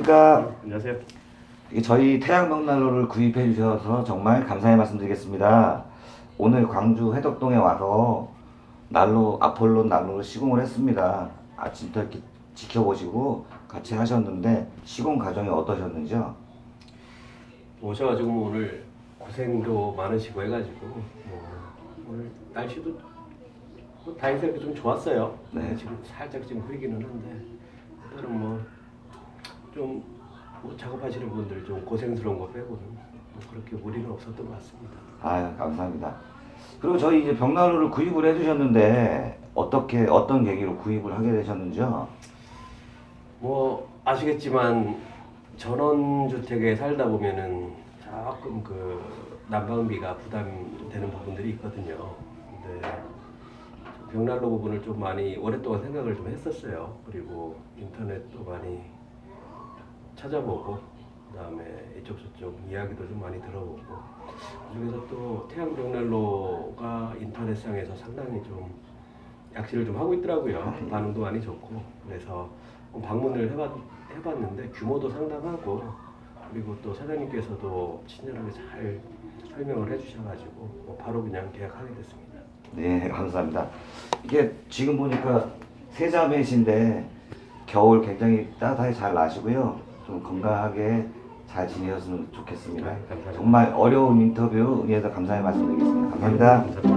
안녕하십니까. 안녕하세요. 저희 태양명난로를 구입해 주셔서 정말 감사의 말씀드리겠습니다. 오늘 광주 해덕동에 와서 난로 아폴론 난로를 시공을 했습니다. 아침부터 이렇게 지켜보시고 같이 하셨는데 시공 과정이 어떠셨는지요? 오셔가지고 오늘 고생도 많으시고 해가지고 오늘 날씨도 다행스럽게 좀 좋았어요. 네. 지금 살짝 지금 흐리기는 한데 일단은 좀 작업하시는 분들 좀 고생스러운 거 빼고는 그렇게 무리는 없었던 것 같습니다. 감사합니다. 그리고 저희 이제 벽난로를 구입을 해주셨는데 어떤 계기로 구입을 하게 되셨는지요? 아시겠지만 전원주택에 살다 보면은 조금 난방비가 부담되는 부분들이 있거든요. 근데 벽난로 부분을 좀 많이 오랫동안 생각을 좀 했었어요. 그리고 인터넷도 많이 찾아보고 그다음에 이쪽 저쪽 이야기도 좀 많이 들어보고 그중에서 또 태양 벽난로가 인터넷상에서 상당히 좀 약실을 좀 하고 있더라고요. 반응도 많이 좋고 그래서 방문을 해봤는데 규모도 상당하고 그리고 또 사장님께서도 친절하게 잘 설명을 해주셔가지고 바로 그냥 계약하게 됐습니다. 네, 감사합니다. 이게 지금 보니까 세 자매신데 겨울 굉장히 따뜻하게 잘 나시고요. 좀 건강하게 잘 지내셨으면 좋겠습니다. 감사합니다. 정말 어려운 인터뷰 응해서 감사의 말씀드리겠습니다. 감사합니다. 감사합니다.